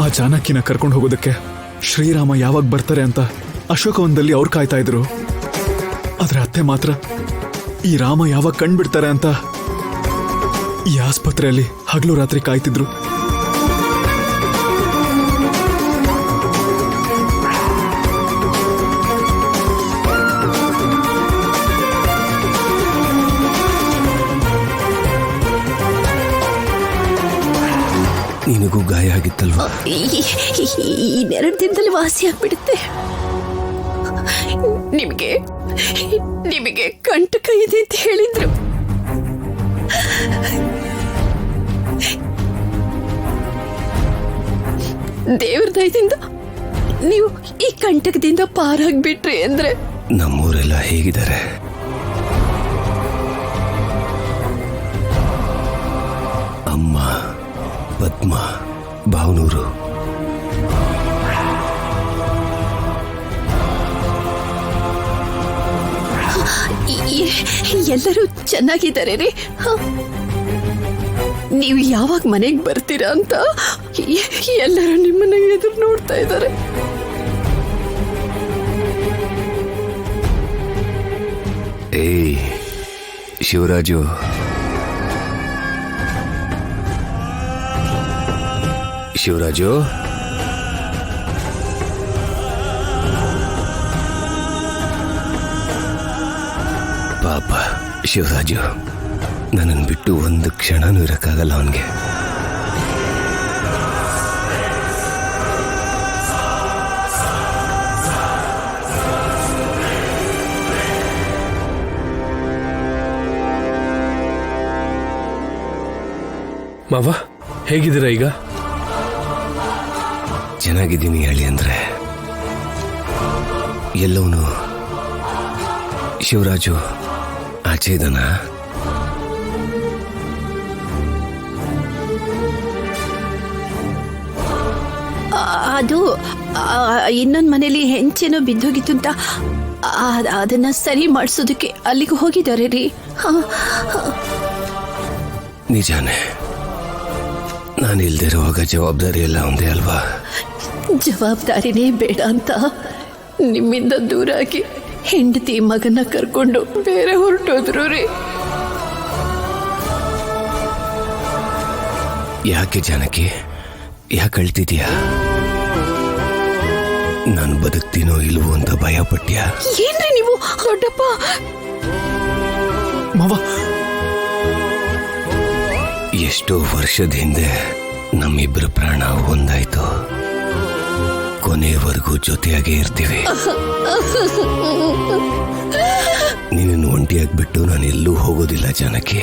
ಆ ಜಾನಕಿನ ಕರ್ಕೊಂಡು ಹೋಗೋದಕ್ಕೆ ಶ್ರೀರಾಮ ಯಾವಾಗ ಬರ್ತಾರೆ ಅಂತ ಅಶೋಕವನದಲ್ಲಿ ಅವ್ರು ಕಾಯ್ತಾ ಇದ್ರು. ಆದ್ರೆ ಅತ್ತೆ ಮಾತ್ರ ಈ ರಾಮ ಯಾವಾಗ ಕಂಡ್ಬಿಡ್ತಾರೆ ಅಂತ ಈ ಆಸ್ಪತ್ರೆಯಲ್ಲಿ ಹಗಲು ರಾತ್ರಿ ಕಾಯ್ತಿದ್ರು. ನಿನಗೂ ಗಾಯ ಆಗಿತ್ತಲ್ವಾ? ಇನ್ನೆರಡು ದಿನದಲ್ಲಿ ವಾಸಿ ಆಗ್ಬಿಡುತ್ತೆ. ನಿಮಗೆ ಕಂಟಕ ಇದೆ ಅಂತ ಹೇಳಿದ್ರು. ದೇವ್ರ ದಯದಿಂದ ನೀವು ಈ ಕಂಟಕದಿಂದ ಪಾರಾಗ್ಬಿಟ್ರಿ ಅಂದ್ರೆ. ನಮ್ಮೂರೆಲ್ಲ ಹೇಗಿದ್ದಾರೆ? ಅಮ್ಮ, ಪದ್ಮ, ಭಾವನೂರು. ಎಲ್ಲರೂ ಚೆನ್ನಾಗಿದ್ದಾರೆ ರೀ. ನೀವು ಯಾವಾಗ ಮನೆಗೆ ಬರ್ತೀರಾ ಅಂತ ಎಲ್ಲರೂ ನಿಮ್ಮನ್ನ ಎದುರು ನೋಡ್ತಾ ಇದ್ದಾರೆ. ಏಯ್ ಶಿವರಾಜು, ಶಿವರಾಜು, ಪಾಪ ಶಿವರಾಜು, ನನ್ನನ್ನು ಬಿಟ್ಟು ಒಂದು ಕ್ಷಣನೂ ಇರಕ್ಕಾಗಲ್ಲ ಅವನಿಗೆ. ಮಾವ, ಹೇಗಿದ್ದೀರಾ ಈಗ? ಚೆನ್ನಾಗಿದ್ದೀನಿ ಹೇಳಿ ಅಂದ್ರೆ. ಎಲ್ಲವನು ಶಿವರಾಜು ಆಚೆ ಇದ್ದಾನ? ಅದು ಇನ್ನೊಂದು ಮನೇಲಿ ಹೆಂಚೇನೋ ಬಿದ್ದೋಗಿತ್ತು ಅಂತ ಅದನ್ನ ಸರಿ ಮಾಡಿಸೋದಕ್ಕೆ ಅಲ್ಲಿಗೆ ಹೋಗಿದ್ದಾರೆ ರೀ. ನಿಜಾನೇ, ನಾನು ಇಲ್ದಿರುವಾಗ ಜವಾಬ್ದಾರಿ ಎಲ್ಲ ಒಂದೇ ಅಲ್ವಾ? ಜವಾಬ್ದಾರಿನೇ ಬೇಡ ಅಂತ ನಿಮ್ಮಿಂದ ದೂರಾಗಿ ಹೆಂಡತಿ ಮಗನ ಕರ್ಕೊಂಡು ಬೇರೆ ಹೊರಟೋದ್ರು ರೀ. ಯಾಕೆ ಜಾನಕಿ, ಯಾಕೆ ಅಳ್ತಿದ್ಯಾ? ನಾನು ಬದುಕ್ತೀನೋ ಇಲ್ವೋ ಅಂತ ಭಯ ಪಟ್ಟ್ಯಾ? ಏನ್ರಿ ನೀವು ದೊಡ್ಡಪ್ಪ? ಮಾವ, ಎಷ್ಟೋ ವರ್ಷದ ಹಿಂದೆ ನಮ್ಮಿಬ್ಬರ ಪ್ರಾಣ ಒಂದಾಯ್ತು. ಕೊನೆಯವರೆಗೂ ಜೊತೆಯಾಗೇ ಇರ್ತೀವಿ. ನಿನ್ನನ್ನು ಒಂಟಿಯಾಗಿ ಬಿಟ್ಟು ನಾನು ಎಲ್ಲೂ ಹೋಗೋದಿಲ್ಲ ಜಾನಕಿ.